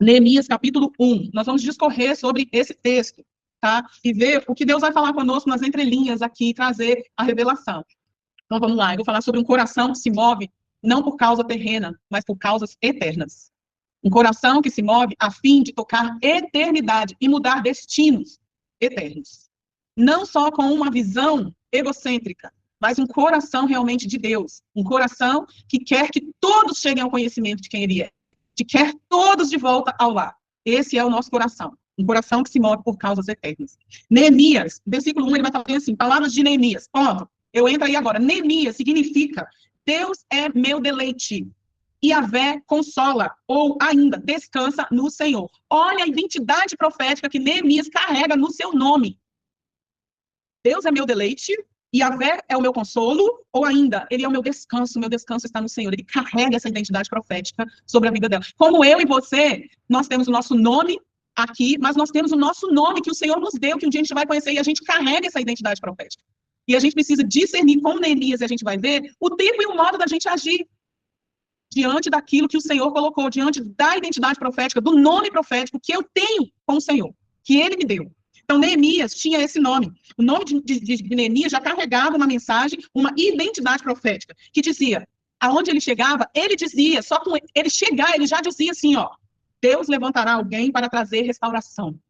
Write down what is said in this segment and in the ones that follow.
Neemias, capítulo 1. Nós vamos discorrer sobre esse texto, tá? E ver o que Deus vai falar conosco nas entrelinhas aqui, trazer a revelação. Então, vamos lá. Eu vou falar sobre um coração que se move não por causa terrena, mas por causas eternas. Um coração que se move a fim de tocar eternidade e mudar destinos eternos. Não só com uma visão egocêntrica, mas um coração realmente de Deus. Um coração que quer que todos cheguem ao conhecimento de quem Ele é. Que quer todos de volta ao lar. Esse é o nosso coração. Um coração que se move por causas eternas. Neemias, versículo 1, ele vai falar assim, palavras de Neemias. Ponto. Eu entro aí agora. Neemias significa Deus é meu deleite. Yahvé consola, ou ainda, descansa no Senhor. Olha a identidade profética que Neemias carrega no seu nome. Deus é meu deleite, Yahvé é o meu consolo, ou ainda, ele é o meu descanso está no Senhor. Ele carrega essa identidade profética sobre a vida dela. Como eu e você, nós temos o nosso nome aqui, mas nós temos o nosso nome que o Senhor nos deu, que um dia a gente vai conhecer, e a gente carrega essa identidade profética. E a gente precisa discernir, como Neemias, e a gente vai ver, o tempo e o modo da gente agir diante daquilo que o Senhor colocou, diante da identidade profética, do nome profético que eu tenho com o Senhor, que Ele me deu. Então, Neemias tinha esse nome. O nome de Neemias já carregava uma mensagem, uma identidade profética, que dizia, aonde ele chegava, ele dizia, só com ele chegar, ele já dizia assim, ó, Deus levantará alguém para trazer restauração.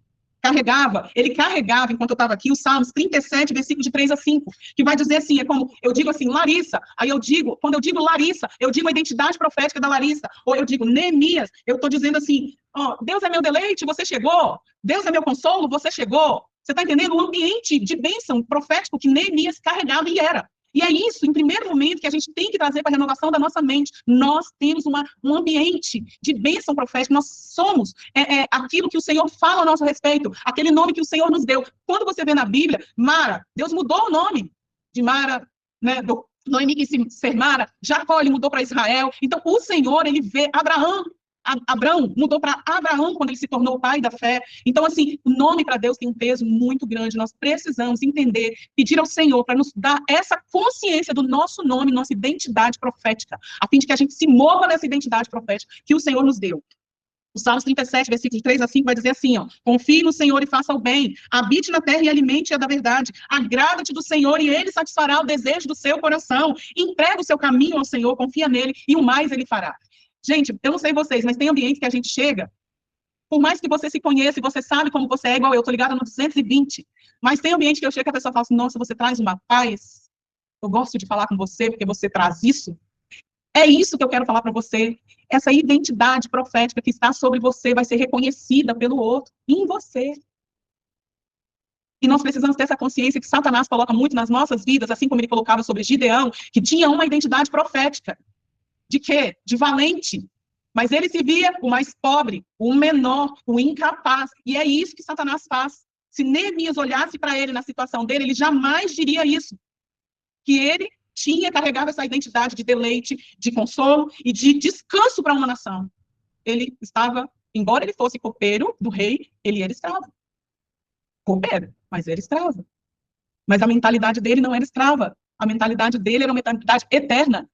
Ele carregava, enquanto eu estava aqui, o Salmos 37, versículo de 3 a 5, que vai dizer assim, é como, eu digo assim, Larissa, aí eu digo, quando eu digo Larissa, eu digo a identidade profética da Larissa, ou eu digo Neemias, eu estou dizendo assim, ó, Deus é meu deleite, você chegou, Deus é meu consolo, você chegou, você está entendendo? O ambiente de bênção profético que Neemias carregava e era. E é isso, em primeiro momento, que a gente tem que trazer para a renovação da nossa mente. Nós temos um ambiente de bênção profética, nós somos aquilo que o Senhor fala a nosso respeito, aquele nome que o Senhor nos deu. Quando você vê na Bíblia, Mara, Deus mudou o nome de Mara, né, do Noemi que ser Mara, Jacó ele mudou para Israel. Então, o Senhor, ele vê Abraão mudou para Abraão quando ele se tornou o pai da fé. Então, assim, o nome para Deus tem um peso muito grande. Nós precisamos entender, pedir ao Senhor para nos dar essa consciência do nosso nome, nossa identidade profética, a fim de que a gente se mova nessa identidade profética que o Senhor nos deu. O Salmos 37, versículos 3 a 5, vai dizer assim, ó, confie no Senhor e faça o bem, habite na terra e alimente-a da verdade, agrada-te do Senhor e ele satisfará o desejo do seu coração, entrega o seu caminho ao Senhor, confia nele e o mais ele fará. Gente, eu não sei vocês, mas tem ambiente que a gente chega, por mais que você se conheça e você sabe como você é, igual eu tô ligada no 220, mas tem ambiente que eu chego que a pessoa fala assim, nossa, você traz uma paz, eu gosto de falar com você porque você traz isso. É isso que eu quero falar para você. Essa identidade profética que está sobre você vai ser reconhecida pelo outro, em você. E nós precisamos ter essa consciência que Satanás coloca muito nas nossas vidas, assim como ele colocava sobre Gideão, que tinha uma identidade profética. De quê? De valente. Mas ele se via o mais pobre, o menor, o incapaz. E é isso que Satanás faz. Se Neemias olhasse para ele na situação dele, ele jamais diria isso. Que ele carregava essa identidade de deleite, de consolo e de descanso para uma nação. Ele estava, embora ele fosse copeiro do rei, ele era escravo. Copeiro, mas era escravo. Mas a mentalidade dele não era escrava. A mentalidade dele era uma mentalidade eterna.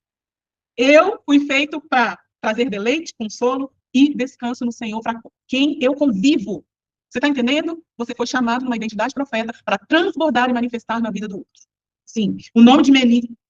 Eu fui feito para trazer deleite, consolo e descanso no Senhor para quem eu convivo. Você está entendendo? Você foi chamado numa identidade profeta para transbordar e manifestar na vida do outro. Sim, o nome de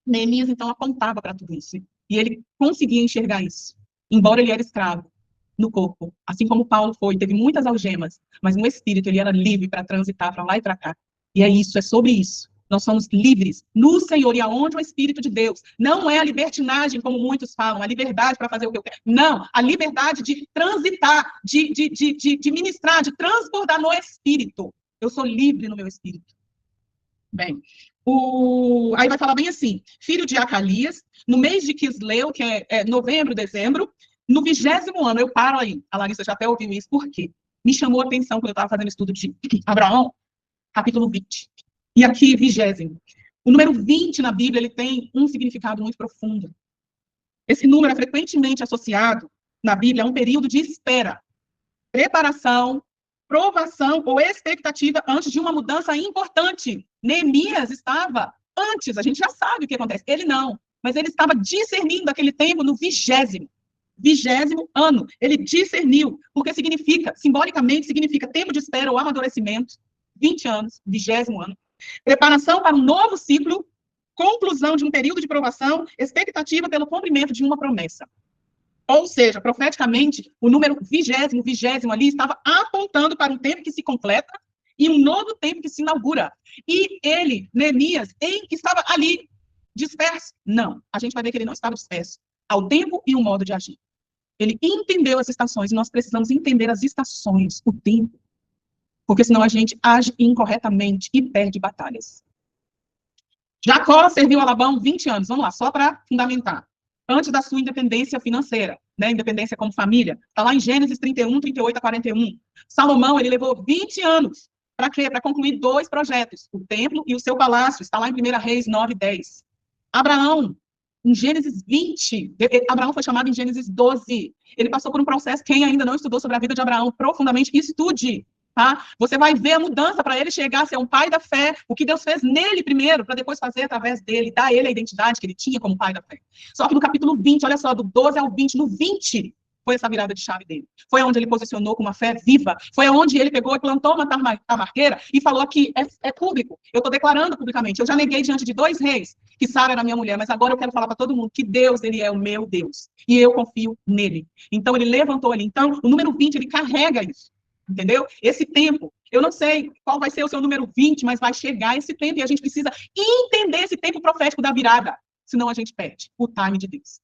Neemias, então, apontava para tudo isso. E ele conseguia enxergar isso. Embora ele era escravo no corpo, assim como Paulo foi, teve muitas algemas, mas no espírito ele era livre para transitar para lá e para cá. E é isso, é sobre isso. Nós somos livres no Senhor e aonde o Espírito de Deus. Não é a libertinagem, como muitos falam, a liberdade para fazer o que eu quero. Não, a liberdade de transitar, de ministrar, de transbordar no Espírito. Eu sou livre no meu Espírito. Bem, aí vai falar bem assim, filho de Acalias, no mês de Quisleu, que é novembro, dezembro, no 20º ano, eu paro aí, a Larissa já até ouviu isso, por quê? Me chamou a atenção quando eu estava fazendo estudo de Abraão, capítulo 20. E aqui, 20º. O número 20 na Bíblia, ele tem um significado muito profundo. Esse número é frequentemente associado na Bíblia a um período de espera, preparação, provação ou expectativa antes de uma mudança importante. Neemias estava antes, a gente já sabe o que acontece. Ele não, mas ele estava discernindo aquele tempo no 20º. 20º ano. Ele discerniu, porque significa, simbolicamente, significa tempo de espera ou amadurecimento, 20 anos, 20º ano. Preparação para um novo ciclo, conclusão de um período de provação, expectativa pelo cumprimento de uma promessa. Ou seja, profeticamente, o número 20º ali estava apontando para um tempo que se completa e um novo tempo que se inaugura. E ele, Neemias, estava ali disperso? Não. A gente vai ver que ele não estava disperso. Ao tempo e o modo de agir. Ele entendeu as estações, e nós precisamos entender as estações, o tempo. Porque senão a gente age incorretamente e perde batalhas. Jacó serviu a Labão 20 anos. Vamos lá, só para fundamentar. Antes da sua independência financeira, né, independência como família. Está lá em Gênesis 31, 38 a 41. Salomão, ele levou 20 anos. Para quê? Para concluir 2 projetos. O templo e o seu palácio. Está lá em 1 Reis 9, 10. Abraão, em Gênesis 20, Abraão foi chamado em Gênesis 12. Ele passou por um processo, quem ainda não estudou sobre a vida de Abraão profundamente, estude. Tá? Você vai ver a mudança para ele chegar a ser um pai da fé, o que Deus fez nele primeiro, para depois fazer através dele, dar a ele a identidade que ele tinha como pai da fé. Só que no capítulo 20, olha só, do 12 ao 20, no 20, foi essa virada de chave dele. Foi onde ele posicionou com uma fé viva. Foi onde ele pegou e plantou uma tamarqueira e falou aqui, é público. Eu estou declarando publicamente. Eu já neguei diante de 2 reis que Sara era minha mulher, mas agora eu quero falar para todo mundo que Deus, ele é o meu Deus. E eu confio nele. Então, ele levantou ali. Então, o número 20, ele carrega isso. Entendeu? Esse tempo, eu não sei qual vai ser o seu número 20, mas vai chegar esse tempo e a gente precisa entender esse tempo profético da virada, senão a gente perde o time de Deus.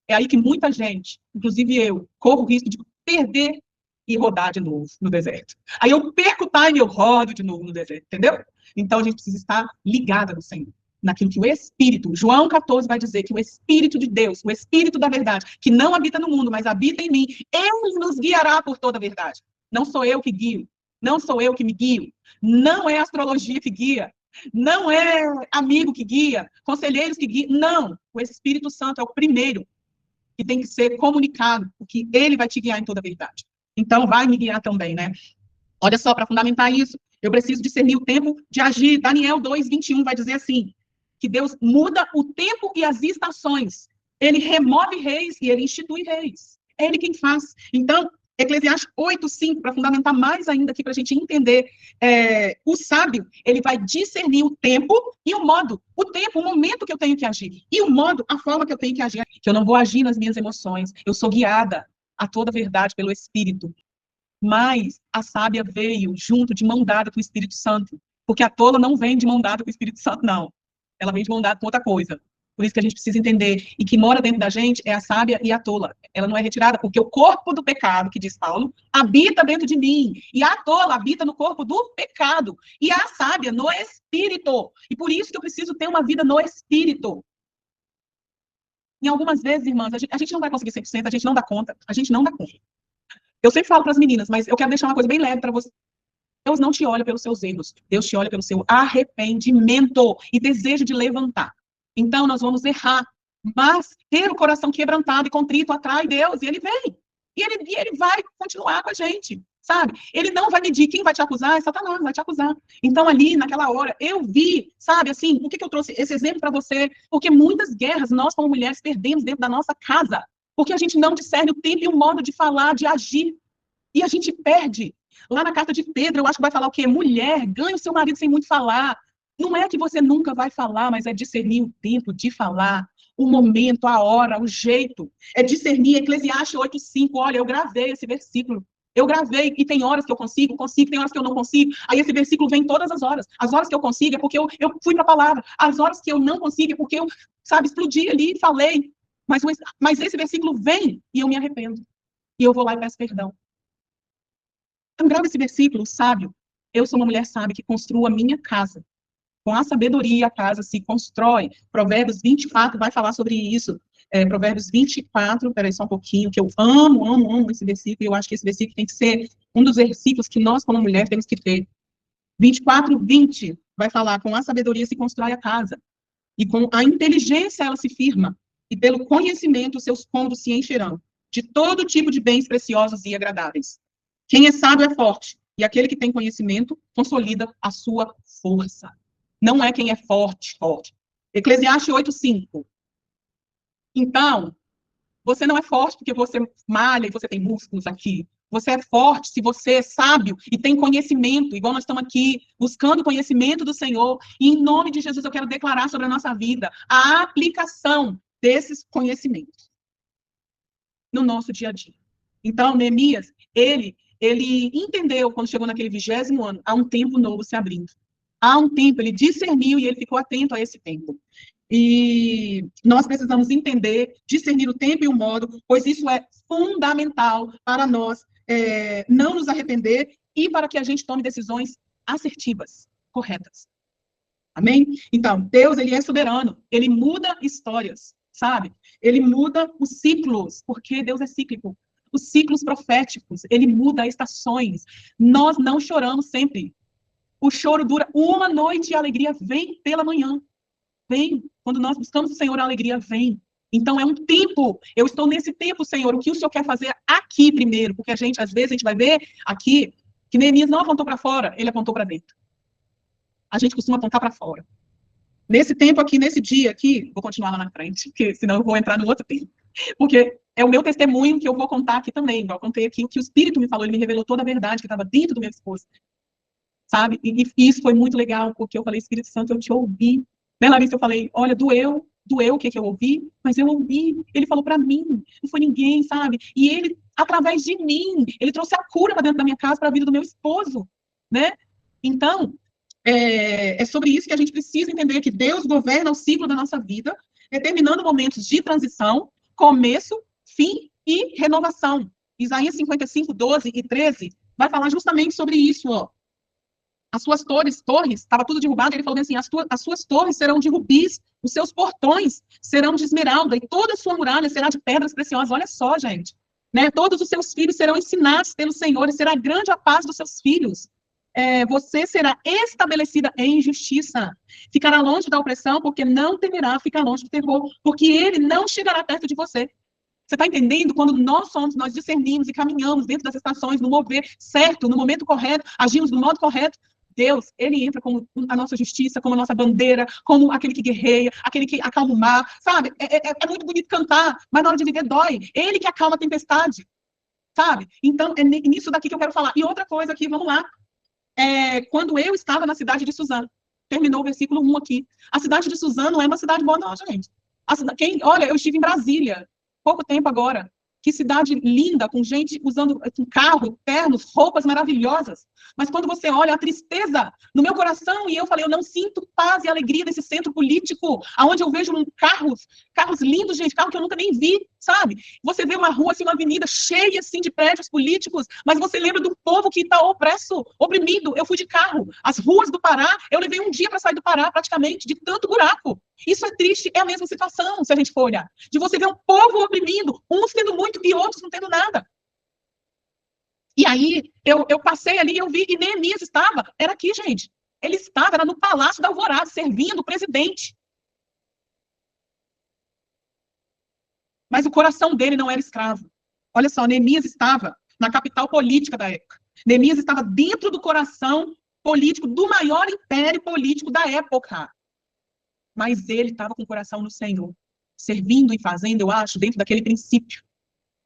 É aí que muita gente, inclusive eu, corro o risco de perder e rodar de novo no deserto. Aí eu perco o time e eu rodo de novo no deserto, entendeu? Então a gente precisa estar ligada no Senhor, naquilo que o Espírito, João 14 vai dizer que o Espírito de Deus, o Espírito da verdade, que não habita no mundo, mas habita em mim, ele nos guiará por toda a verdade. Não sou eu que guio, não sou eu que me guio, não é astrologia que guia, não é amigo que guia, conselheiros que guiam, não. O Espírito Santo é o primeiro que tem que ser comunicado, porque ele vai te guiar em toda a verdade. Então, vai me guiar também, né? Olha só, para fundamentar isso, eu preciso discernir o tempo de agir. Daniel 2, 21 vai dizer assim, que Deus muda o tempo e as estações. Ele remove reis e ele institui reis. É ele quem faz. Então, Eclesiastes 8:5, para fundamentar mais ainda aqui, para a gente entender, o sábio, ele vai discernir o tempo e o modo, o tempo, o momento que eu tenho que agir, e o modo, a forma que eu tenho que agir, que eu não vou agir nas minhas emoções, eu sou guiada a toda a verdade pelo Espírito, mas a sábia veio junto, de mão dada com o Espírito Santo, porque a tola não vem de mão dada com o Espírito Santo, não, ela vem de mão dada com outra coisa. Por isso que a gente precisa entender. E que mora dentro da gente é a sábia e a tola. Ela não é retirada, porque o corpo do pecado, que diz Paulo, habita dentro de mim. E a tola habita no corpo do pecado. E a sábia no espírito. E por isso que eu preciso ter uma vida no espírito. Em algumas vezes, irmãs, a gente não vai conseguir 100%, a gente não dá conta. A gente não dá conta. Eu sempre falo para as meninas, mas eu quero deixar uma coisa bem leve para você. Deus não te olha pelos seus erros. Deus te olha pelo seu arrependimento e desejo de levantar. Então, nós vamos errar, mas ter o coração quebrantado e contrito atrai Deus, e ele vem. E ele vai continuar com a gente, sabe? Ele não vai medir quem vai te acusar, é Satanás, vai te acusar. Então, ali, naquela hora, eu vi, sabe, assim, por que eu trouxe esse exemplo para você? Porque muitas guerras, nós como mulheres, perdemos dentro da nossa casa, porque a gente não discerne o tempo e o modo de falar, de agir, e a gente perde. Lá na carta de Pedro, eu acho que vai falar o quê? Mulher, ganha o seu marido sem muito falar. Não é que você nunca vai falar, mas é discernir o tempo de falar, o momento, a hora, o jeito. É discernir Eclesiastes 8:5. Olha, eu gravei esse versículo. Eu gravei, e tem horas que eu consigo, tem horas que eu não consigo. Aí esse versículo vem todas as horas. As horas que eu consigo é porque eu fui para a palavra. As horas que eu não consigo é porque eu, sabe, explodi ali e falei. Mas esse versículo vem e eu me arrependo. E eu vou lá e peço perdão. Então, grava esse versículo, sábio. Eu sou uma mulher sábia que construo a minha casa. Com a sabedoria, a casa se constrói. Provérbios 24 vai falar sobre isso. Provérbios 24, peraí só um pouquinho, que eu amo esse versículo, e eu acho que esse versículo tem que ser um dos versículos que nós, como mulher, temos que ter. 24:20 vai falar, com a sabedoria se constrói a casa, e com a inteligência ela se firma, e pelo conhecimento os seus cômodos se encherão, de todo tipo de bens preciosos e agradáveis. Quem é sábio é forte, e aquele que tem conhecimento consolida a sua força. Não é quem é forte. Eclesiastes 8:5. Então, Você não é forte porque você malha e você tem músculos aqui. Você é forte se você é sábio e tem conhecimento, igual nós estamos aqui buscando conhecimento do Senhor. E em nome de Jesus eu quero declarar sobre a nossa vida a aplicação desses conhecimentos no nosso dia a dia. Então, Neemias, ele entendeu, quando chegou naquele 20º ano, há um tempo novo se abrindo. Há um tempo, ele discerniu e ele ficou atento a esse tempo. E nós precisamos entender, discernir o tempo e o modo, pois isso é fundamental para nós não nos arrepender e para que a gente tome decisões assertivas, corretas. Amém? Então, Deus, ele é soberano, ele muda histórias, sabe? Ele muda os ciclos, porque Deus é cíclico. Os ciclos proféticos, ele muda estações. Nós não choramos sempre. O choro dura uma noite e a alegria vem pela manhã. Vem. Quando nós buscamos o Senhor, a alegria vem. Então, é um tempo. Eu estou nesse tempo, Senhor. O que o Senhor quer fazer aqui primeiro? Porque às vezes, a gente vai ver aqui que Neemias não apontou para fora, ele apontou para dentro. A gente costuma apontar para fora. Nesse tempo aqui, nesse dia aqui, vou continuar lá na frente, porque senão eu vou entrar no outro tempo. Porque é o meu testemunho que eu vou contar aqui também. Eu contei aqui o que o Espírito me falou, ele me revelou toda a verdade que estava dentro do meu esposo. Sabe? E isso foi muito legal, porque eu falei, Espírito Santo, eu te ouvi. Né, Larissa, eu falei, olha, doeu o que eu ouvi, mas eu ouvi. Ele falou para mim, não foi ninguém, sabe? E ele, através de mim, ele trouxe a cura para dentro da minha casa, para a vida do meu esposo, né? Então, é sobre isso que a gente precisa entender, que Deus governa o ciclo da nossa vida, determinando momentos de transição, começo, fim e renovação. Isaías 55, 12 e 13 vai falar justamente sobre isso, ó. As suas torres, estava tudo derrubado, ele falou assim, as suas torres serão de rubis, os seus portões serão de esmeralda, e toda a sua muralha será de pedras preciosas. Olha só, gente, né? Todos os seus filhos serão ensinados pelo Senhor, e será grande a paz dos seus filhos. Você será estabelecida em justiça. Ficará longe da opressão, porque não temerá ficar longe do terror, porque ele não chegará perto de você. Você está entendendo? Quando nós discernimos e caminhamos dentro das estações, no mover certo, no momento correto, agimos do modo correto, Deus, ele entra como a nossa justiça, como a nossa bandeira, como aquele que guerreia, aquele que acalma o mar, sabe? É muito bonito cantar, mas na hora de viver dói. Ele que acalma a tempestade, sabe? Então, é nisso daqui que eu quero falar. E outra coisa aqui, vamos lá. Quando eu estava na cidade de Suzano, terminou o versículo 1 aqui. A cidade de Suzano não é uma cidade boa, não, gente. Olha, eu estive em Brasília, pouco tempo agora. Que cidade linda, com gente usando carro, ternos, roupas maravilhosas. Mas quando você olha a tristeza no meu coração, e eu falei, eu não sinto paz e alegria nesse centro político, onde eu vejo carros lindos, gente, carro que eu nunca nem vi, sabe? Você vê uma rua, assim, uma avenida cheia, assim, de prédios políticos, mas você lembra do povo que está opresso, oprimido. Eu fui de carro. As ruas do Pará, eu levei um dia para sair do Pará, praticamente, de tanto buraco. Isso é triste, é a mesma situação, se a gente for olhar. De você ver um povo oprimido, uns tendo muito e outros não tendo nada. E aí, eu passei ali e eu vi que Neemias era aqui, gente. Ele era no Palácio da Alvorada, servindo o presidente. Mas o coração dele não era escravo. Olha só, Neemias estava na capital política da época. Neemias estava dentro do coração político do maior império político da época. Mas ele estava com o coração no Senhor, servindo e fazendo, eu acho, dentro daquele princípio.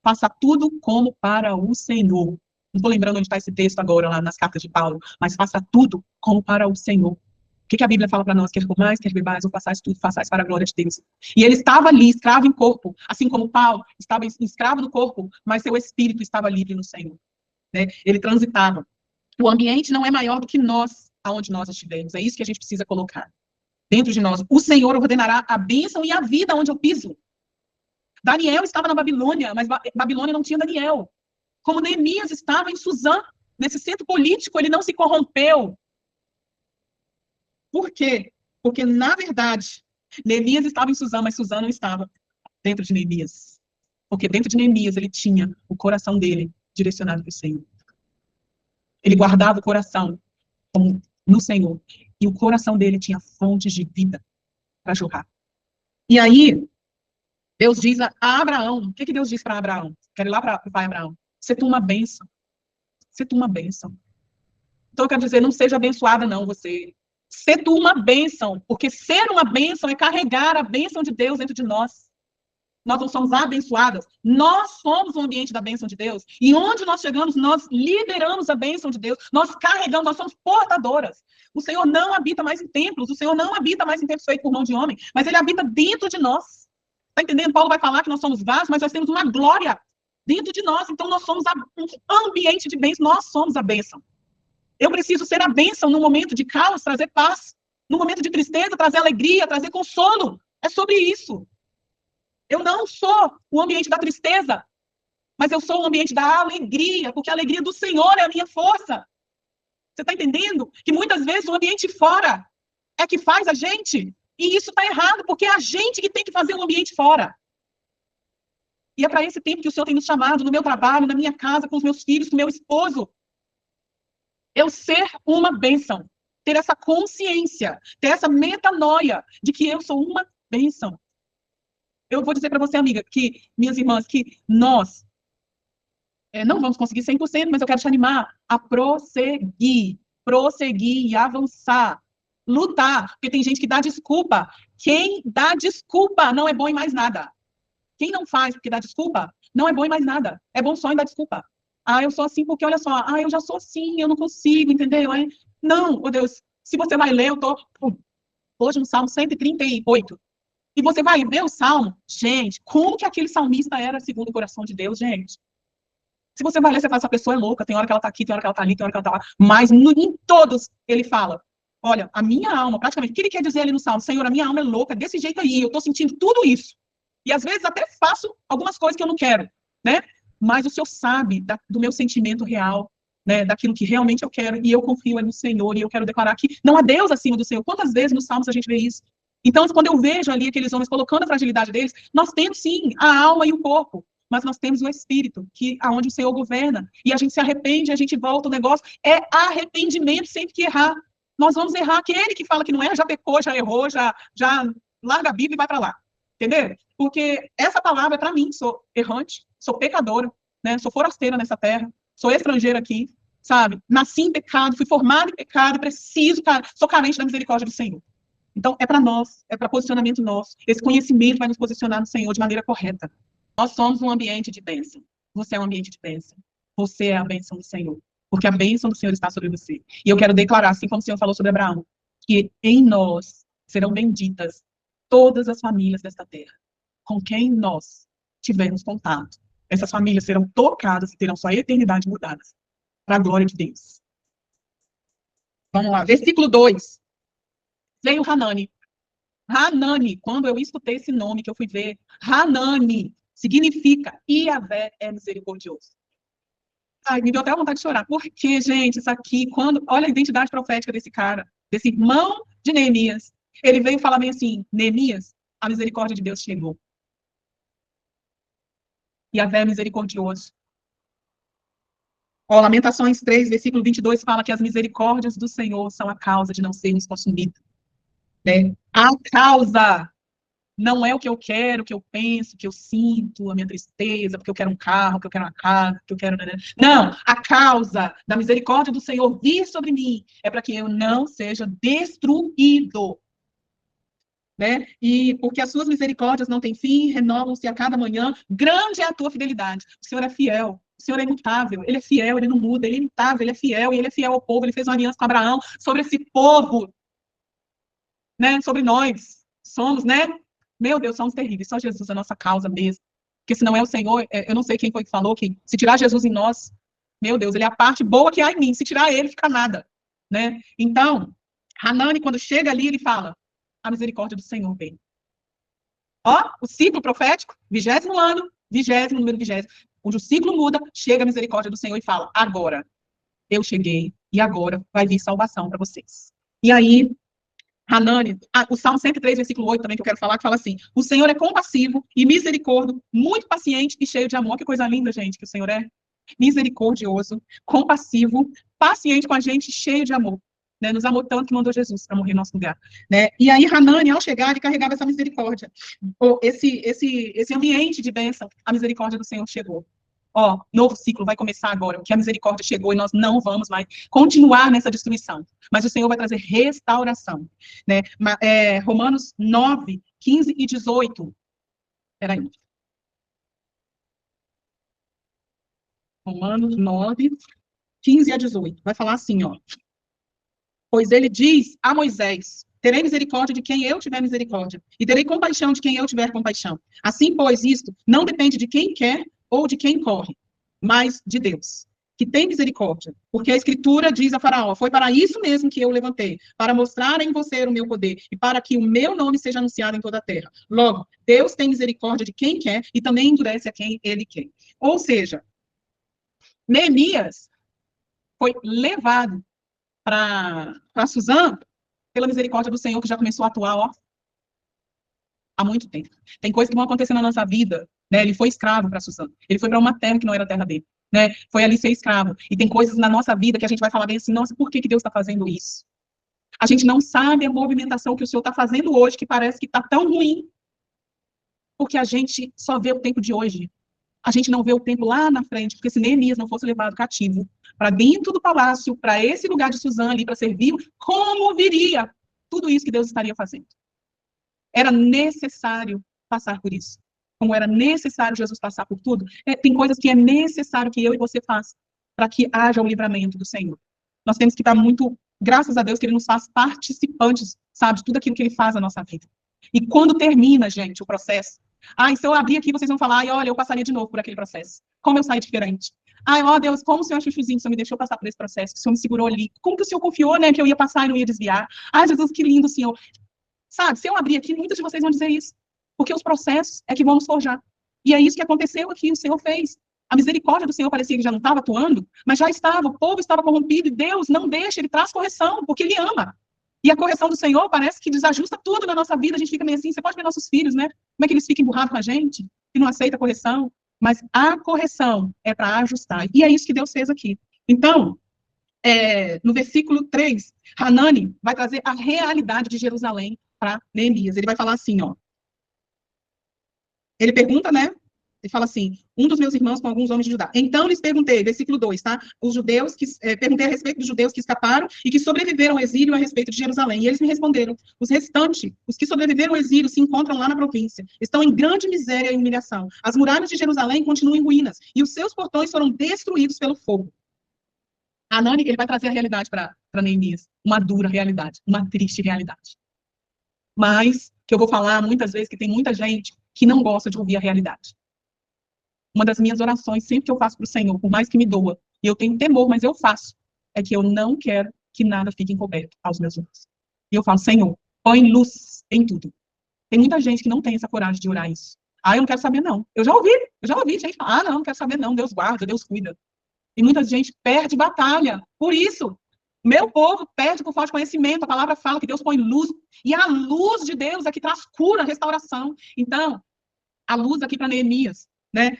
Faça tudo como para o Senhor. Não estou lembrando onde está esse texto agora, lá nas cartas de Paulo, mas faça tudo como para o Senhor. O que a Bíblia fala para nós? Quer comais, quer bebais, ou façais tudo, façais para a glória de Deus. E ele estava ali, escravo em corpo, assim como Paulo estava escravo no corpo, mas seu espírito estava livre no Senhor. Né? Ele transitava. O ambiente não é maior do que nós, aonde nós estivermos. É isso que a gente precisa colocar dentro de nós. O Senhor ordenará a bênção e a vida onde eu piso. Daniel estava na Babilônia, mas Babilônia não tinha Daniel. Como Neemias estava em Suzã, nesse centro político, ele não se corrompeu. Por quê? Porque, na verdade, Neemias estava em Suzã, mas Suzã não estava dentro de Neemias. Porque dentro de Neemias ele tinha o coração dele direcionado para o Senhor. Ele guardava o coração como no Senhor. E o coração dele tinha fontes de vida para jorrar. E aí, Deus diz a Abraão, o que Deus diz para Abraão? Quero ir lá para o pai Abraão. Ser tu uma bênção. Ser tu uma bênção. Então, eu quero dizer, não seja abençoada, não, você. Ser tu uma bênção, porque ser uma bênção é carregar a bênção de Deus dentro de nós. nós não somos abençoadas, nós somos o ambiente da bênção de Deus. E onde nós chegamos, nós liberamos a bênção de Deus, nós carregamos, nós somos portadoras. O Senhor não habita mais em templos, o Senhor não habita mais em templos feitos por mão de homem, mas Ele habita dentro de nós. Está entendendo? Paulo vai falar que nós somos vasos, mas nós temos uma glória dentro de nós. Então, nós somos um ambiente de bênção, nós somos a bênção. Eu preciso ser a bênção no momento de caos, trazer paz. No momento de tristeza, trazer alegria, trazer consolo. É sobre isso. Eu não sou o ambiente da tristeza, mas eu sou o ambiente da alegria, porque a alegria do Senhor é a minha força. Você está entendendo? Que muitas vezes o ambiente fora é que faz a gente, e isso está errado, porque é a gente que tem que fazer o ambiente fora. E é para esse tempo que o Senhor tem nos chamado, no meu trabalho, na minha casa, com os meus filhos, com o meu esposo. Eu ser uma bênção, ter essa consciência, ter essa metanoia de que eu sou uma bênção. Eu vou dizer para você, amiga, que, minhas irmãs, que nós não vamos conseguir 100%, mas eu quero te animar a prosseguir e avançar, lutar, porque tem gente que dá desculpa. Quem dá desculpa não é bom em mais nada. Quem não faz porque dá desculpa, não é bom em mais nada. É bom só em dar desculpa. Ah, eu sou assim porque, olha só, eu já sou assim, eu não consigo, entendeu? Não, oh Deus, se você vai ler, eu tô hoje no Salmo 138, e você vai ver o Salmo, gente, como que aquele salmista era segundo o coração de Deus, gente? Se você vai ler, você fala, essa pessoa é louca, tem hora que ela tá aqui, tem hora que ela tá ali, tem hora que ela tá lá, mas em todos ele fala, olha, a minha alma, praticamente, o que ele quer dizer ali no Salmo? Senhor, a minha alma é louca, desse jeito aí, eu tô sentindo tudo isso. E às vezes até faço algumas coisas que eu não quero, né? Mas o Senhor sabe do meu sentimento real, né? Daquilo que realmente eu quero, e eu confio no Senhor, e eu quero declarar que não há Deus acima do Senhor. Quantas vezes nos Salmos a gente vê isso? Então, quando eu vejo ali aqueles homens colocando a fragilidade deles, nós temos sim a alma e o corpo, mas nós temos o espírito, que aonde o Senhor governa, e a gente se arrepende, a gente volta, o negócio é arrependimento sempre que errar. Nós vamos errar, aquele que fala que não erra, já pecou, já errou, já larga a Bíblia e vai para lá. Entendeu? Porque essa palavra é para mim, sou errante, sou pecadora, né? Sou forasteira nessa terra, sou estrangeira aqui, sabe? Nasci em pecado, fui formada em pecado, preciso, sou carente da misericórdia do Senhor. Então, é para nós, é para posicionamento nosso. Esse conhecimento vai nos posicionar no Senhor de maneira correta. Nós somos um ambiente de bênção. Você é um ambiente de bênção. Você é a bênção do Senhor. Porque a bênção do Senhor está sobre você. E eu quero declarar, assim como o Senhor falou sobre Abraão, que em nós serão benditas todas as famílias desta terra, com quem nós tivermos contato. Essas famílias serão tocadas e terão sua eternidade mudadas para a glória de Deus. Vamos lá, versículo 2. Veio Hanani. Hanani, quando eu escutei esse nome, que eu fui ver, Hanani significa Yahvé é misericordioso. Ai, me deu até vontade de chorar. Porque, gente, isso aqui, olha a identidade profética desse cara, desse irmão de Neemias. Ele veio falar bem assim, Neemias, a misericórdia de Deus chegou. Yahvé é misericordioso. Lamentações 3, versículo 22, fala que as misericórdias do Senhor são a causa de não sermos consumidos. Né? A causa não é o que eu quero, o que eu penso, o que eu sinto, a minha tristeza, porque eu quero um carro, porque eu quero uma casa, porque eu quero... Não, a causa da misericórdia do Senhor vir sobre mim é para que eu não seja destruído. Né? E porque as suas misericórdias não têm fim, renovam-se a cada manhã, grande é a tua fidelidade. O Senhor é fiel, o Senhor é imutável, Ele é fiel, Ele não muda, Ele é imutável, Ele é fiel, e Ele é fiel ao povo, Ele fez uma aliança com Abraão sobre esse povo, né? Sobre nós, somos, né? Meu Deus, somos terríveis, só Jesus é a nossa causa mesmo, porque se não é o Senhor, eu não sei quem foi que falou, que se tirar Jesus em nós, meu Deus, Ele é a parte boa que há em mim, se tirar Ele, fica nada, né? Então, Hanani, quando chega ali, ele fala, a misericórdia do Senhor vem. O ciclo profético, 20º ano, 20º, número 20º, onde o ciclo muda, chega a misericórdia do Senhor e fala, agora, eu cheguei, e agora vai vir salvação para vocês. E aí, Hanani, o Salmo 103, versículo 8 também, que eu quero falar, que fala assim, o Senhor é compassivo e misericórdio, muito paciente e cheio de amor. Que coisa linda, gente, que o Senhor é misericordioso, compassivo, paciente com a gente, cheio de amor. Né, nos amou tanto que mandou Jesus para morrer no nosso lugar. Né? E aí, Hanani, ao chegar, ele carregava essa misericórdia. Esse ambiente de bênção, a misericórdia do Senhor chegou. Novo ciclo vai começar agora, porque a misericórdia chegou e nós não vamos mais continuar nessa destruição. Mas o Senhor vai trazer restauração. Né? Romanos 9, 15 e 18. Peraí. Romanos 9, 15 a 18. Vai falar assim, ó. Pois ele diz a Moisés: terei misericórdia de quem eu tiver misericórdia, e terei compaixão de quem eu tiver compaixão. Assim, pois, isto não depende de quem quer ou de quem corre, mas de Deus, que tem misericórdia. Porque a Escritura diz a Faraó: foi para isso mesmo que eu levantei, para mostrar em você o meu poder, e para que o meu nome seja anunciado em toda a terra. Logo, Deus tem misericórdia de quem quer, e também endurece a quem ele quer. Ou seja, Neemias foi levado para Suzã, pela misericórdia do Senhor, que já começou a atuar, ó, há muito tempo. Tem coisas que vão acontecer na nossa vida, né? Ele foi escravo para Suzã. Ele foi para uma terra que não era a terra dele, né? Foi ali ser escravo. E tem coisas na nossa vida que a gente vai falar bem assim, nossa, por que Deus está fazendo isso? A gente não sabe a movimentação que o Senhor está fazendo hoje, que parece que está tão ruim, porque a gente só vê o tempo de hoje. A gente não vê o tempo lá na frente, porque se Neemias não fosse levado cativo para dentro do palácio, para esse lugar de Suzã ali, para servir, como viria tudo isso que Deus estaria fazendo? Era necessário passar por isso. Como era necessário Jesus passar por tudo, tem coisas que é necessário que eu e você façam para que haja o livramento do Senhor. Nós temos que estar muito, graças a Deus, que Ele nos faz participantes, sabe, de tudo aquilo que Ele faz na nossa vida. E quando termina, gente, o processo, se eu abrir aqui, vocês vão falar, olha, eu passaria de novo por aquele processo. Como eu saí diferente. Ó Deus, como o Senhor chuchuzinho, o Senhor me deixou passar por esse processo, que o Senhor me segurou ali. Como que o Senhor confiou, né, que eu ia passar e não ia desviar. Jesus, que lindo, Senhor. Sabe, se eu abrir aqui, muitos de vocês vão dizer isso. Porque os processos é que vão nos forjar. E é isso que aconteceu aqui, o Senhor fez. A misericórdia do Senhor parecia que já não estava atuando, mas já estava, o povo estava corrompido, e Deus não deixa, Ele traz correção, porque Ele ama. E a correção do Senhor parece que desajusta tudo na nossa vida, a gente fica meio assim, você pode ver nossos filhos, né? Como é que eles ficam emburrados com a gente, que não aceita a correção. Mas a correção é para ajustar. E é isso que Deus fez aqui. Então, no versículo 3, Hanani vai trazer a realidade de Jerusalém para Neemias. Ele vai falar assim, ó. Ele pergunta, né? Ele fala assim, um dos meus irmãos com alguns homens de Judá. Então lhes perguntei, versículo 2, tá? Os judeus que, perguntei a respeito dos judeus que escaparam e que sobreviveram ao exílio a respeito de Jerusalém. E eles me responderam, os restantes, os que sobreviveram ao exílio, se encontram lá na província. Estão em grande miséria e humilhação. As muralhas de Jerusalém continuam em ruínas e os seus portões foram destruídos pelo fogo. Hanani, ele vai trazer a realidade para Neemias. Uma dura realidade, uma triste realidade. Mas, que eu vou falar muitas vezes, que tem muita gente que não gosta de ouvir a realidade. Uma das minhas orações, sempre que eu faço para o Senhor, por mais que me doa, e eu tenho temor, mas eu faço, é que eu não quero que nada fique encoberto aos meus olhos. E eu falo, Senhor, põe luz em tudo. Tem muita gente que não tem essa coragem de orar isso. Eu não quero saber, não. Eu já ouvi gente falar, não quero saber, não, Deus guarda, Deus cuida. E muita gente perde batalha por isso. Meu povo perde por falta de conhecimento. A palavra fala que Deus põe luz. E a luz de Deus é que traz cura, restauração. Então, a luz aqui para Neemias, né?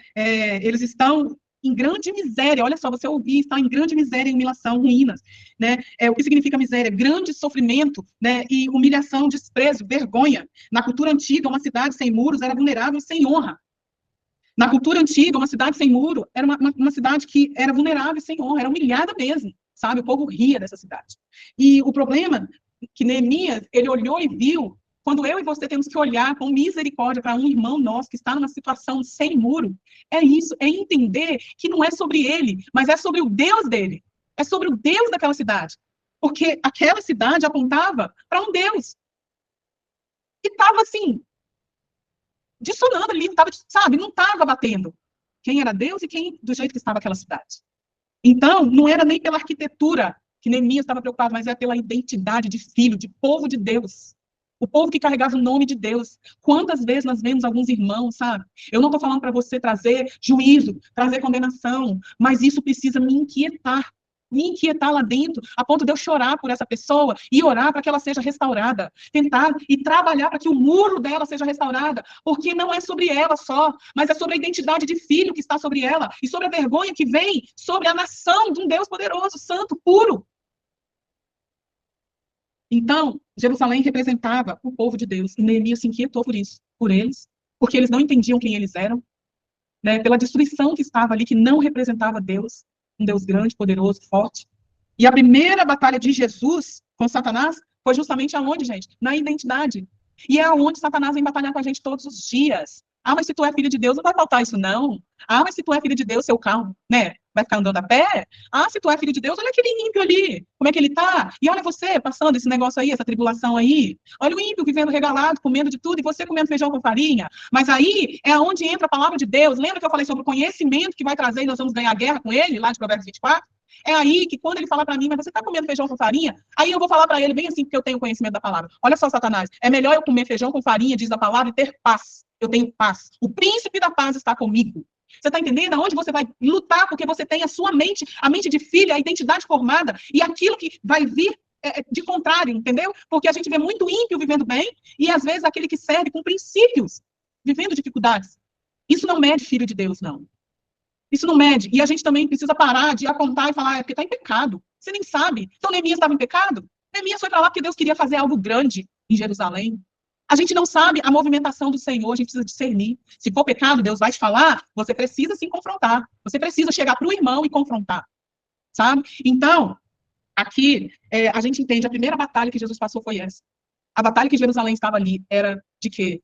Eles estão em grande miséria. Olha só, você ouvir, estão em grande miséria, humilhação, ruínas, né? O que significa miséria? Grande sofrimento, né? E humilhação, desprezo, vergonha. Na cultura antiga, uma cidade sem muros era vulnerável e sem honra. Na cultura antiga, uma cidade sem muro era uma cidade que era vulnerável e sem honra, era humilhada mesmo, sabe? O povo ria dessa cidade. E o problema que Neemias, ele olhou e viu, quando eu e você temos que olhar com misericórdia para um irmão nosso que está numa situação sem muro, é isso, é entender que não é sobre ele, mas é sobre o Deus dele. É sobre o Deus daquela cidade. Porque aquela cidade apontava para um Deus. E estava assim, dissonando ali, não tava, sabe, não estava batendo. Quem era Deus e quem do jeito que estava aquela cidade. Então, não era nem pela arquitetura que Neemias estava preocupado, mas era pela identidade de filho, de povo de Deus. O povo que carregava o nome de Deus. Quantas vezes nós vemos alguns irmãos, sabe? Eu não estou falando para você trazer juízo, trazer condenação, mas isso precisa me inquietar lá dentro, a ponto de eu chorar por essa pessoa e orar para que ela seja restaurada, tentar e trabalhar para que o muro dela seja restaurada, porque não é sobre ela só, mas é sobre a identidade de filho que está sobre ela e sobre a vergonha que vem sobre a nação de um Deus poderoso, santo, puro. Então, Jerusalém representava o povo de Deus, e Neemias se inquietou por isso, por eles, porque eles não entendiam quem eles eram, né, pela destruição que estava ali, que não representava Deus, um Deus grande, poderoso, forte. E a primeira batalha de Jesus com Satanás foi justamente aonde, gente? Na identidade. E é aonde Satanás vem batalhar com a gente todos os dias. Ah, mas se tu é filho de Deus, não vai faltar isso, não. Ah, mas se tu é filho de Deus, seu carro, né, vai ficar andando a pé? Ah, se tu é filho de Deus, olha aquele ímpio ali, como é que ele tá? E olha você, passando esse negócio aí, essa tribulação aí. Olha o ímpio vivendo regalado, comendo de tudo, e você comendo feijão com farinha. Mas aí é onde entra a palavra de Deus. Lembra que eu falei sobre o conhecimento que vai trazer e nós vamos ganhar a guerra com ele, lá de Provérbios 24? É aí que quando ele fala para mim, mas você está comendo feijão com farinha? Aí eu vou falar para ele bem assim, porque eu tenho conhecimento da palavra. Olha só, Satanás, é melhor eu comer feijão com farinha, diz a palavra, e ter paz. Eu tenho paz. O príncipe da paz está comigo. Você está entendendo? Aonde você vai lutar, porque você tem a sua mente, a mente de filha, a identidade formada, e aquilo que vai vir de contrário, entendeu? Porque a gente vê muito ímpio vivendo bem, e às vezes aquele que serve com princípios, vivendo dificuldades. Isso não mede filho de Deus, não. Isso não mede. E a gente também precisa parar de apontar e falar, é porque está em pecado. Você nem sabe. Então, Neemias estava em pecado? Neemias foi para lá porque Deus queria fazer algo grande em Jerusalém. A gente não sabe a movimentação do Senhor, a gente precisa discernir. Se for pecado, Deus vai te falar, você precisa se confrontar. Você precisa chegar para o irmão e confrontar. Sabe? Então, aqui, a gente entende, a primeira batalha que Jesus passou foi essa. A batalha que Jerusalém estava ali era de quê?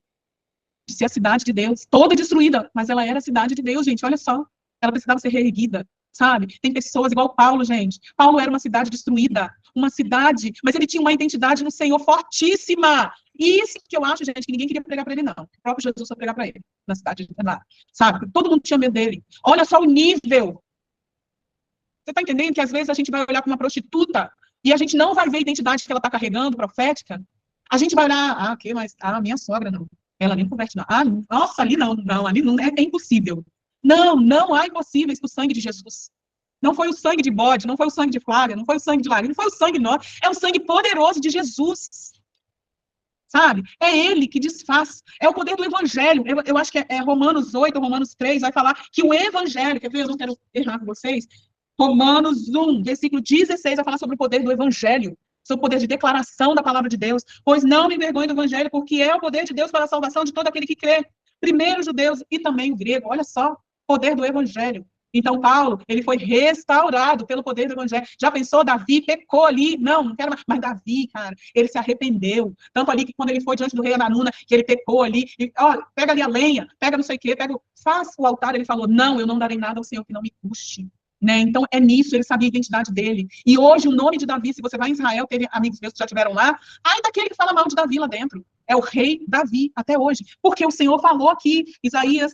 De ser a cidade de Deus, toda destruída, mas ela era a cidade de Deus, gente, olha só. Ela precisava ser reerguida, sabe? Tem pessoas igual Paulo, gente. Paulo era uma cidade destruída, uma cidade, mas ele tinha uma identidade no Senhor fortíssima. E isso que eu acho, gente, que ninguém queria pregar para ele, não. O próprio Jesus foi pregar para ele, na cidade de lá, sabe? Todo mundo tinha medo dele. Olha só o nível. Você está entendendo que às vezes a gente vai olhar para uma prostituta e a gente não vai ver a identidade que ela está carregando, profética? A gente vai olhar, mas minha sogra não. Ela nem converte, não. Nossa, ali não, ali não, é impossível. Não há impossíveis para o sangue de Jesus. Não foi o sangue de bode, não foi o sangue de Flávia, não foi o sangue de Larissa, não foi o sangue nosso, é o sangue poderoso de Jesus. Sabe? É ele que desfaz. É o poder do evangelho. Eu acho que é Romanos 8, Romanos 3, vai falar que o evangelho, quer ver? Eu não quero errar com vocês. Romanos 1, versículo 16, vai falar sobre o poder do evangelho, sobre o poder de declaração da palavra de Deus. Pois não me envergonhe do evangelho, porque é o poder de Deus para a salvação de todo aquele que crê. Primeiro os judeus e também o grego. Olha só, poder do evangelho. Então, Paulo, ele foi restaurado pelo poder do evangelho. Já pensou, Davi pecou ali? Não quero mais. Mas Davi, cara, ele se arrependeu. Tanto ali que quando ele foi diante do rei Hanuna, que ele pecou ali, e, pega ali a lenha, pega não sei o quê, faz o altar. Ele falou, não, eu não darei nada ao Senhor que não me custe. Né? Então, é nisso, ele sabia a identidade dele. E hoje, o nome de Davi, se você vai em Israel, teve amigos meus que já estiveram lá, daquele que fala mal de Davi lá dentro. É o rei Davi, até hoje. Porque o Senhor falou aqui, Isaías,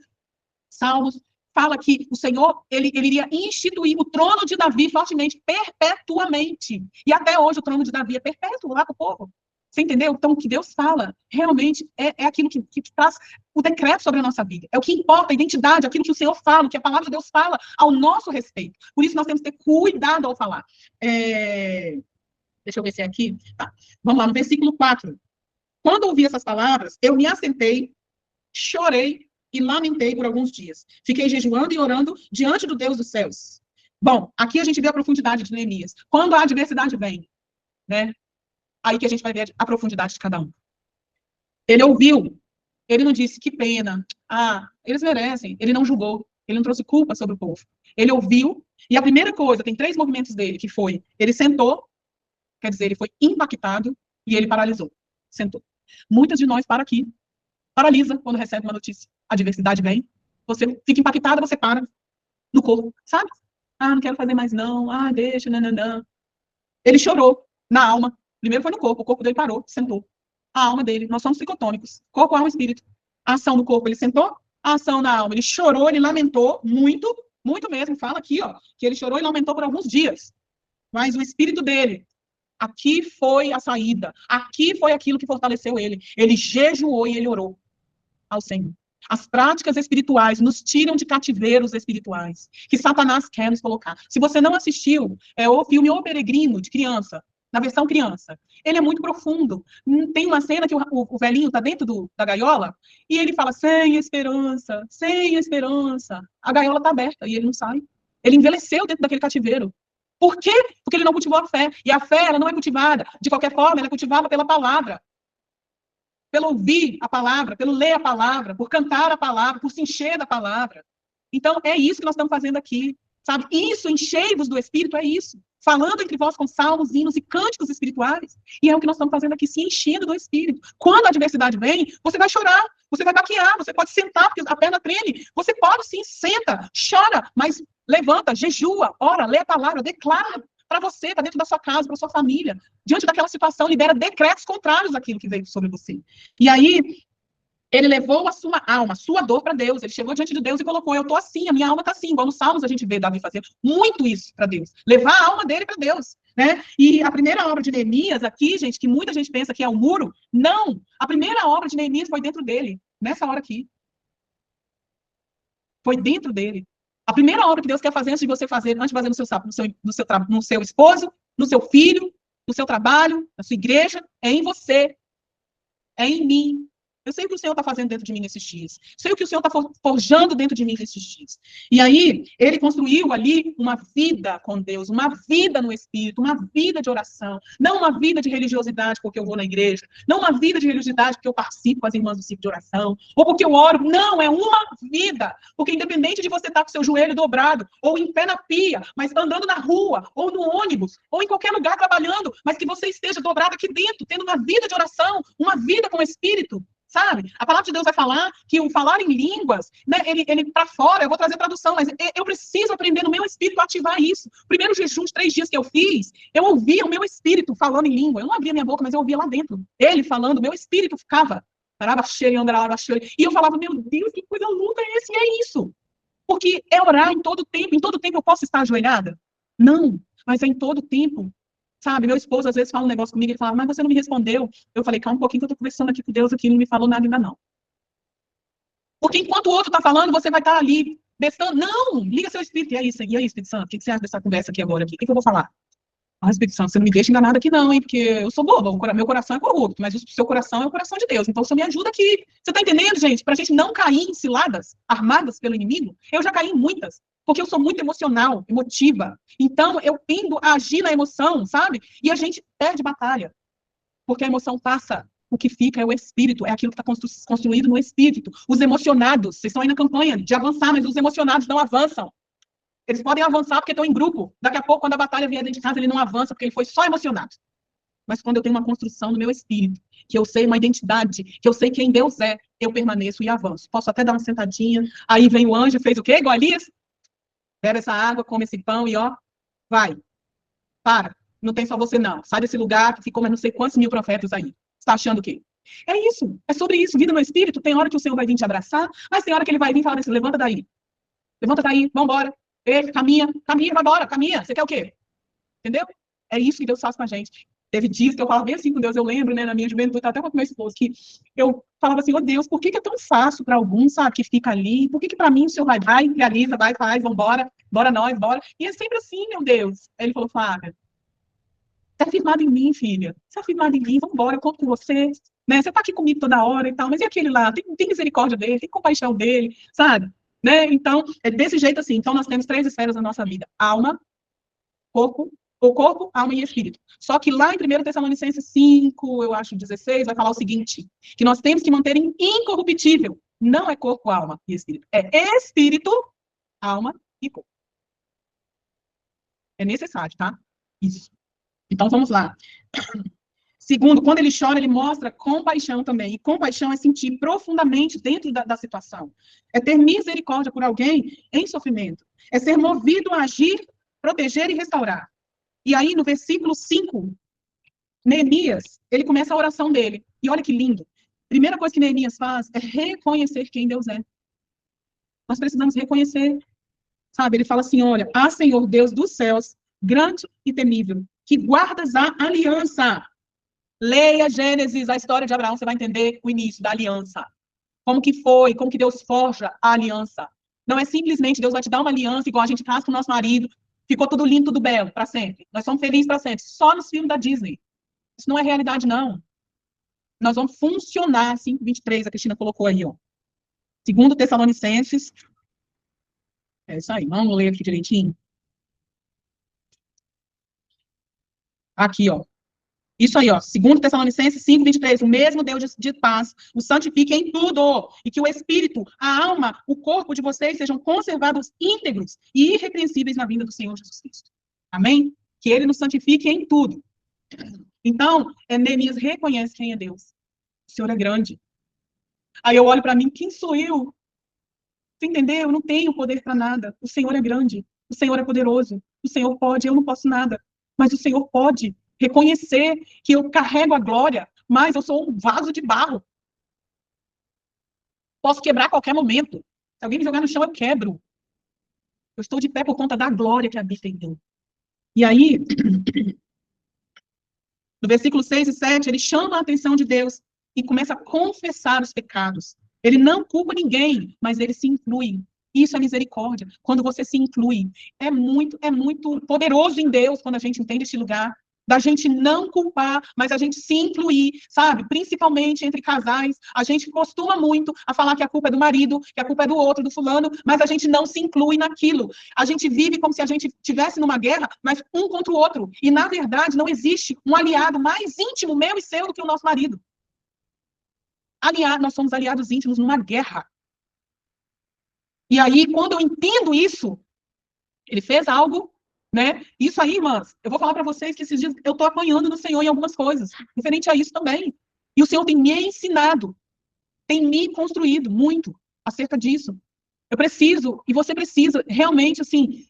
Salmos, fala que o Senhor, ele iria instituir o trono de Davi fortemente, perpetuamente. E até hoje o trono de Davi é perpétuo lá para o povo. Você entendeu? Então, o que Deus fala, realmente, é aquilo que traz o decreto sobre a nossa vida. É o que importa, a identidade, aquilo que o Senhor fala, o que a palavra de Deus fala ao nosso respeito. Por isso, nós temos que ter cuidado ao falar. Deixa eu ver se é aqui. Tá. Vamos lá, no versículo 4. Quando ouvi essas palavras, eu me assentei, chorei e lamentei por alguns dias. Fiquei jejuando e orando diante do Deus dos céus. Bom, aqui a gente vê a profundidade de Neemias. Quando a adversidade vem, né? Aí que a gente vai ver a profundidade de cada um. Ele ouviu, ele não disse, que pena, eles merecem. Ele não julgou, ele não trouxe culpa sobre o povo. Ele ouviu, e a primeira coisa, tem 3 movimentos dele, que foi, ele sentou, quer dizer, ele foi impactado, e ele paralisou, sentou. Muitas de nós param aqui, paralisa quando recebe uma notícia. A adversidade vem, você fica impactada, você para no corpo, sabe? Não quero fazer mais não, deixa, não. Ele chorou na alma. Primeiro foi no corpo, o corpo dele parou, sentou. A alma dele, nós somos psicotônicos, corpo, alma e espírito. A ação no corpo, ele sentou, a ação na alma, ele chorou, ele lamentou muito, muito mesmo. Fala aqui, que ele chorou e lamentou por alguns dias. Mas o espírito dele, aqui foi a saída, aqui foi aquilo que fortaleceu ele. Ele jejuou e ele orou ao Senhor. As práticas espirituais nos tiram de cativeiros espirituais, que Satanás quer nos colocar. Se você não assistiu, o filme O Peregrino, de criança, na versão criança, ele é muito profundo. Tem uma cena que o velhinho está dentro da gaiola, e ele fala, sem esperança, sem esperança. A gaiola está aberta, e ele não sai. Ele envelheceu dentro daquele cativeiro. Por quê? Porque ele não cultivou a fé. E a fé, ela não é cultivada. De qualquer forma, ela é cultivada pela palavra. Pelo ouvir a palavra, pelo ler a palavra, por cantar a palavra, por se encher da palavra. Então, é isso que nós estamos fazendo aqui, sabe? Isso, enchei-vos do Espírito, é isso. Falando entre vós com salmos, hinos e cânticos espirituais. E é o que nós estamos fazendo aqui, se enchendo do Espírito. Quando a adversidade vem, você vai chorar, você vai baquear, você pode sentar, porque a perna treme. Você pode sim, senta, chora, mas levanta, jejua, ora, lê a palavra, declara para você, para dentro da sua casa, para sua família. Diante daquela situação, libera decretos contrários àquilo que veio sobre você. E aí, ele levou a sua alma, a sua dor para Deus. Ele chegou diante de Deus e colocou: eu estou assim, a minha alma está assim. Igual nos Salmos a gente vê Davi fazer muito isso para Deus. Levar a alma dele para Deus. Né? E a primeira obra de Neemias aqui, gente, que muita gente pensa que é o muro, não. A primeira obra de Neemias foi dentro dele, nessa hora aqui. Foi dentro dele. A primeira obra que Deus quer fazer antes de você fazer, antes de fazer no seu esposo, no seu filho, no seu trabalho, na sua igreja, é em você. É em mim. Eu sei o que o Senhor está fazendo dentro de mim nesses dias. Sei o que o Senhor está forjando dentro de mim nesses dias. E aí, ele construiu ali uma vida com Deus, uma vida no Espírito, uma vida de oração. Não uma vida de religiosidade porque eu vou na igreja. Não uma vida de religiosidade porque eu participo com as irmãs do ciclo de oração. Ou porque eu oro. Não, é uma vida. Porque independente de você estar com seu joelho dobrado, ou em pé na pia, mas andando na rua, ou no ônibus, ou em qualquer lugar trabalhando, mas que você esteja dobrado aqui dentro, tendo uma vida de oração, uma vida com o Espírito. Sabe? A palavra de Deus vai falar que o falar em línguas, né, ele para fora, eu vou trazer tradução, mas eu preciso aprender no meu espírito a ativar isso. O primeiro jejum de 3 dias que eu fiz, eu ouvia o meu espírito falando em língua. Eu não abria minha boca, mas eu ouvia lá dentro. Ele falando, o meu espírito ficava. E eu falava, meu Deus, que coisa louca é esse? E é isso. Porque é orar em todo tempo eu posso estar ajoelhada? Não, mas é em todo tempo. Sabe, meu esposo às vezes fala um negócio comigo, ele fala, mas você não me respondeu. Eu falei, calma um pouquinho que eu tô conversando aqui com Deus aqui, não me falou nada ainda não. Porque enquanto o outro tá falando, você vai estar ali, bestando. Não, liga seu espírito. E aí, Espírito Santo, o que você acha dessa conversa aqui agora? O que eu vou falar? Ah, Espírito Santo, você não me deixa enganado aqui não, hein, porque eu sou boba, meu coração é corrupto, mas o seu coração é o coração de Deus, então o Senhor me ajuda aqui. Você tá entendendo, gente? Pra gente não cair em ciladas armadas pelo inimigo, eu já caí em muitas, porque eu sou muito emocional, emotiva. Então, eu tendo a agir na emoção, sabe? E a gente perde batalha, porque a emoção passa. O que fica é o espírito, é aquilo que está construído no espírito. Os emocionados, vocês estão aí na campanha de avançar, mas os emocionados não avançam. Eles podem avançar porque estão em grupo. Daqui a pouco, quando a batalha vier dentro de casa, ele não avança porque ele foi só emocionado. Mas quando eu tenho uma construção no meu espírito, que eu sei uma identidade, que eu sei quem Deus é, eu permaneço e avanço. Posso até dar uma sentadinha. Aí vem o anjo, fez o quê? Igual Elias? Bebe essa água, come esse pão e ó, vai. Para. Não tem só você, não. Sai desse lugar que ficou mais não sei quantos mil profetas aí. Você está achando o quê? É isso. É sobre isso. Vida no espírito. Tem hora que o Senhor vai vir te abraçar, mas tem hora que ele vai vir e falar assim, levanta daí. Levanta daí, vambora. Ei, caminha, vai embora, caminha. Você quer o quê? Entendeu? É isso que Deus faz com a gente. Teve dias que eu falava bem assim com Deus, eu lembro, né, na minha juventude, até com o meu esposo, que eu falava assim, oh Deus, por que é tão fácil para alguns, sabe, que fica ali? Por que para mim o Senhor vai, realiza, vai, faz, vambora, bora nós, bora. E é sempre assim, meu Deus. Aí ele falou, Flávia, você é firmado em mim, filha. Você é firmado em mim, vambora, eu conto com você. Né? Você tá aqui comigo toda hora e tal, mas e aquele lá? Tem misericórdia dele, tem compaixão dele, sabe? Né? Então, é desse jeito assim. Então, nós temos 3 esferas na nossa vida. Alma, corpo, alma e espírito. Só que lá em 1 Tessalonicenses 5, eu acho 16, vai falar o seguinte, que nós temos que manter incorruptível. Não é corpo, alma e espírito. É espírito, alma e corpo. É necessário, tá? Isso. Então, vamos lá. Segundo, quando ele chora, ele mostra compaixão também. E compaixão é sentir profundamente dentro da situação. É ter misericórdia por alguém em sofrimento. É ser movido a agir, proteger e restaurar. E aí, no versículo 5, Neemias, ele começa a oração dele. E olha que lindo. Primeira coisa que Neemias faz é reconhecer quem Deus é. Nós precisamos reconhecer. Sabe, ele fala assim, olha, Senhor Deus dos céus, grande e temível, que guardas a aliança. Leia Gênesis, a história de Abraão, você vai entender o início da aliança. Como que foi, como que Deus forja a aliança. Não é simplesmente Deus vai te dar uma aliança igual a gente faz com o nosso marido, ficou tudo lindo, tudo belo, para sempre. Nós somos felizes para sempre. Só nos filmes da Disney. Isso não é realidade, não. Nós vamos funcionar, 5:23, a Cristina colocou aí, ó. 2 Tessalonicenses. É isso aí, vamos ler aqui direitinho. Aqui, ó. Isso aí, ó, 2 Tessalonicenses 5:23, o mesmo Deus de paz o santifique em tudo, e que o espírito, a alma, o corpo de vocês sejam conservados íntegros e irrepreensíveis na vinda do Senhor Jesus Cristo. Amém? Que ele nos santifique em tudo. Então, Neemias reconhece quem é Deus. O Senhor é grande. Aí eu olho para mim, quem sou eu? Você entendeu? Eu não tenho poder para nada. O Senhor é grande. O Senhor é poderoso. O Senhor pode, eu não posso nada. Mas o Senhor pode reconhecer que eu carrego a glória, mas eu sou um vaso de barro. Posso quebrar a qualquer momento. Se alguém me jogar no chão, eu quebro. Eu estou de pé por conta da glória que habita em mim. E aí, no versículo 6 e 7, ele chama a atenção de Deus e começa a confessar os pecados. Ele não culpa ninguém, mas ele se inclui. Isso é misericórdia. Quando você se inclui, é muito poderoso em Deus quando a gente entende esse lugar da gente não culpar, mas a gente se incluir, sabe? Principalmente entre casais, a gente costuma muito a falar que a culpa é do marido, que a culpa é do outro, do fulano, mas a gente não se inclui naquilo. A gente vive como se a gente estivesse numa guerra, mas um contra o outro. E, na verdade, não existe um aliado mais íntimo meu e seu do que o nosso marido. Nós somos aliados íntimos numa guerra. E aí, quando eu entendo isso, ele fez algo, né? Isso aí, irmãs, eu vou falar para vocês que esses dias eu estou apanhando no Senhor em algumas coisas, referente a isso também. E o Senhor tem me ensinado, tem me construído muito acerca disso. Eu preciso, e você precisa, realmente, assim,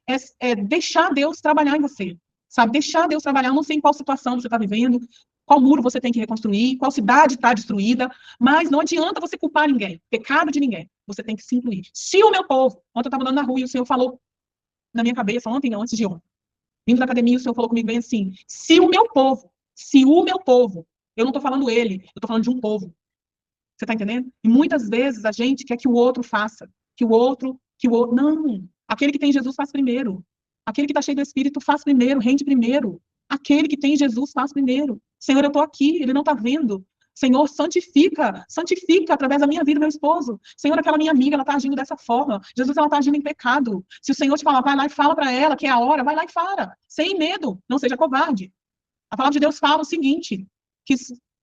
deixar Deus trabalhar em você, sabe? Deixar Deus trabalhar, eu não sei em qual situação você está vivendo, qual muro você tem que reconstruir, qual cidade está destruída, mas não adianta você culpar ninguém, pecado de ninguém, você tem que se incluir. Se o meu povo, ontem eu estava andando na rua e o Senhor falou na minha cabeça, ontem não, antes de ontem, vindo da academia, o Senhor falou comigo bem assim, se o meu povo, eu não estou falando ele, eu estou falando de um povo, você está entendendo? E muitas vezes a gente quer que o outro faça, não, aquele que tem Jesus faz primeiro, aquele que está cheio do Espírito faz primeiro, rende primeiro, aquele que tem Jesus faz primeiro. Senhor, eu estou aqui, ele não está vendo. Senhor, santifica através da minha vida, meu esposo. Senhor, aquela minha amiga, ela está agindo dessa forma. Jesus, ela está agindo em pecado. Se o Senhor te falar, vai lá e fala para ela que é a hora, vai lá e fala, sem medo, não seja covarde. A palavra de Deus fala o seguinte, que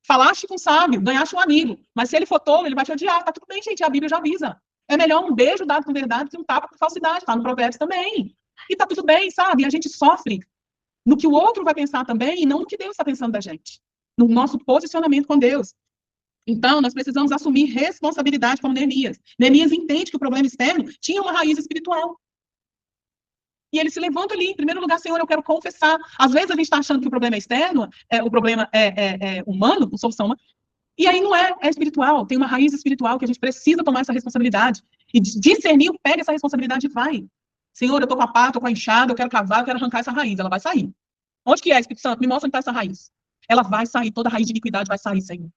falaste com um sábio, ganhaste um amigo, mas se ele for tolo, ele vai te odiar. Tá tudo bem, gente, a Bíblia já avisa. É melhor um beijo dado com verdade que um tapa com falsidade, tá no Provérbios também. E tá tudo bem, sabe? E a gente sofre no que o outro vai pensar também e não no que Deus está pensando da gente. No nosso posicionamento com Deus. Então, nós precisamos assumir responsabilidade como Neemias. Neemias entende que o problema externo tinha uma raiz espiritual. E ele se levanta ali, em primeiro lugar, Senhor, eu quero confessar. Às vezes a gente está achando que o problema é externo, o problema é humano, com solução humana. E aí não é espiritual, tem uma raiz espiritual que a gente precisa tomar essa responsabilidade. E discernir, pega essa responsabilidade e vai. Senhor, eu tô com a pá, tô com a enxada, eu quero cavar, eu quero arrancar essa raiz. Ela vai sair. Onde que é, Espírito Santo? Me mostra onde está essa raiz. Ela vai sair, toda raiz de iniquidade vai sair, Senhor.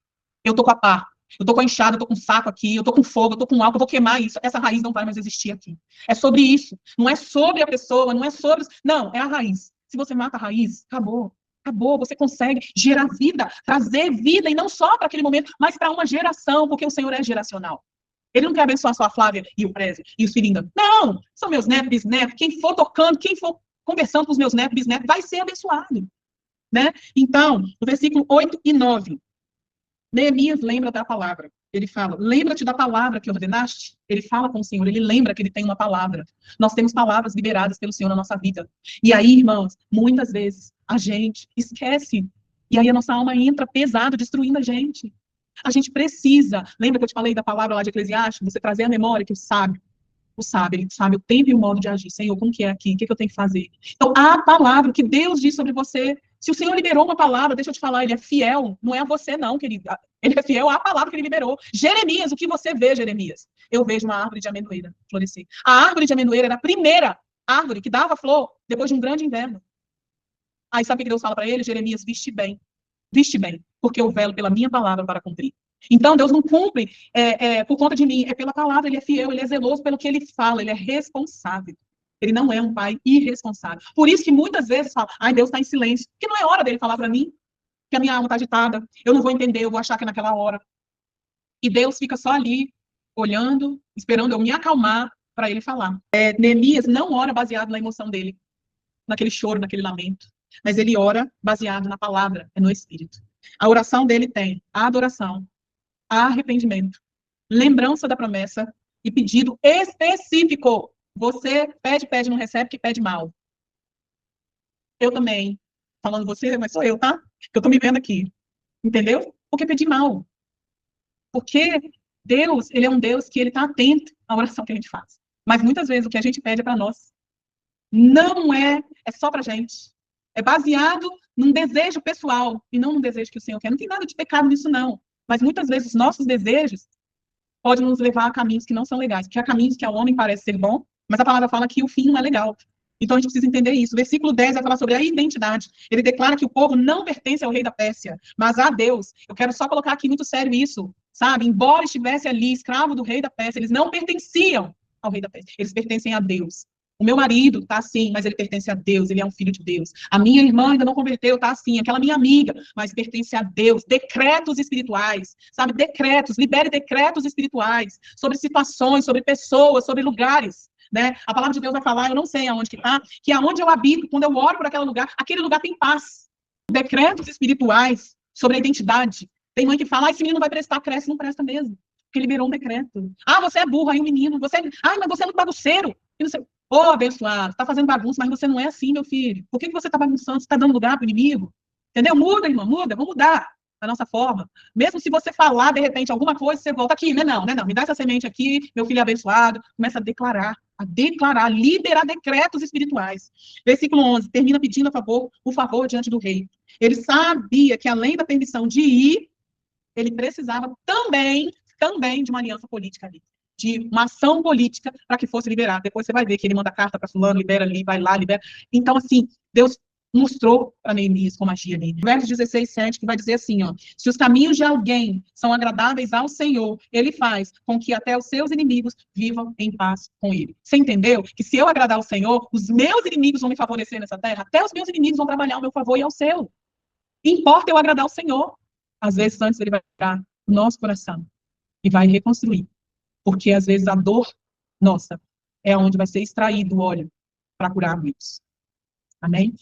Eu tô com a pá, eu tô com a enxada, eu tô com um saco aqui, eu tô com fogo, eu tô com álcool, eu vou queimar isso. Essa raiz não vai mais existir aqui. É sobre isso. Não é sobre a pessoa, não é sobre... Não, é a raiz. Se você mata a raiz, acabou. Acabou, você consegue gerar vida, trazer vida, e não só para aquele momento, mas para uma geração, porque o Senhor é geracional. Ele não quer abençoar só a Flávia e o Preze e os filhinhos. Não, são meus netos, bisnetos, quem for tocando, quem for conversando com os meus netos, bisnetos, vai ser abençoado. Né? Então, no versículo 8 e 9, Neemias lembra da palavra. Ele fala, lembra-te da palavra que ordenaste? Ele fala com o Senhor, ele lembra que ele tem uma palavra. Nós temos palavras liberadas pelo Senhor na nossa vida. E aí, irmãos, muitas vezes a gente esquece. E aí a nossa alma entra pesado, destruindo a gente. A gente precisa, lembra que eu te falei da palavra lá de Eclesiastes? Você trazer a memória que ele sabe o tempo e o modo de agir. Senhor, como que é aqui? O que eu tenho que fazer? Então, a palavra que Deus diz sobre você, se o Senhor liberou uma palavra, deixa eu te falar, ele é fiel, não é a você não, querida. Ele é fiel à palavra que ele liberou. Jeremias, o que você vê, Jeremias? Eu vejo uma árvore de amendoeira florescer. A árvore de amendoeira era a primeira árvore que dava flor depois de um grande inverno. Aí sabe o que Deus fala para ele? Jeremias, viste bem, porque eu velo pela minha palavra para cumprir. Então, Deus não cumpre por conta de mim, é pela palavra, ele é fiel, ele é zeloso pelo que ele fala, ele é responsável. Ele não é um pai irresponsável. Por isso que muitas vezes fala, ai, Deus está em silêncio, porque não é hora dele falar para mim, que a minha alma está agitada, eu não vou entender, eu vou achar que é naquela hora. E Deus fica só ali, olhando, esperando eu me acalmar para ele falar. Neemias não ora baseado na emoção dele, naquele choro, naquele lamento. mas ele ora baseado na palavra, é no Espírito. A oração dele tem a adoração, arrependimento, lembrança da promessa e pedido específico. Você pede, pede, não recebe, que pede mal. Eu também. Falando você, mas sou eu, tá? Que eu tô me vendo aqui. Entendeu? Porque pedi mal. Porque Deus, ele é um Deus que ele tá atento à oração que a gente faz. Mas muitas vezes o que a gente pede é para nós. Não é só pra gente. É baseado num desejo pessoal e não num desejo que o Senhor quer. Não tem nada de pecado nisso, não. Mas muitas vezes os nossos desejos podem nos levar a caminhos que não são legais. Porque há caminhos que ao homem parece ser bom, mas a palavra fala que o fim não é legal. Então a gente precisa entender isso. O versículo 10 vai falar sobre a identidade. Ele declara que o povo não pertence ao rei da Pérsia, mas a Deus. Eu quero só colocar aqui muito sério isso, sabe? Embora estivesse ali escravo do rei da Pérsia, eles não pertenciam ao rei da Pérsia. Eles pertencem a Deus. O meu marido tá assim, mas ele pertence a Deus, ele é um filho de Deus. A minha irmã ainda não converteu, tá assim, aquela minha amiga, mas pertence a Deus. Decretos espirituais, sabe? Decretos, libere decretos espirituais sobre situações, sobre pessoas, sobre lugares. Né? A palavra de Deus vai falar, eu não sei aonde que está, que aonde eu habito, quando eu oro por aquele lugar tem paz. Decretos espirituais sobre a identidade. Tem mãe que fala, esse menino não vai prestar, cresce, não presta mesmo. Porque liberou um decreto. Ah, você é burro, aí um menino, mas você é muito bagunceiro. E não sei. Ô, abençoado, está fazendo bagunça, mas você não é assim, meu filho. Por que você está bagunçando? Você está dando lugar para o inimigo? Entendeu? Muda, irmã, muda, vamos mudar a nossa forma. Mesmo se você falar, de repente, alguma coisa, você volta aqui, não, me dá essa semente aqui, meu filho é abençoado. Começa a declarar, liberar decretos espirituais. Versículo 11, termina pedindo o favor diante do rei. Ele sabia que, além da permissão de ir, ele precisava também de uma aliança política ali, de uma ação política para que fosse liberado. Depois você vai ver que ele manda carta para fulano, libera ali, vai lá, libera. Então, assim, Deus mostrou para Neemias como agia ali. Verso 16, 7, que vai dizer assim, ó, se os caminhos de alguém são agradáveis ao Senhor, ele faz com que até os seus inimigos vivam em paz com ele. Você entendeu? Que se eu agradar ao Senhor, os meus inimigos vão me favorecer nessa terra, até os meus inimigos vão trabalhar ao meu favor e ao seu. Importa eu agradar ao Senhor. Às vezes, antes ele vai pegar o nosso coração e vai reconstruir. Porque, às vezes, a dor nossa é onde vai ser extraído o óleo para curar amigos. Amém?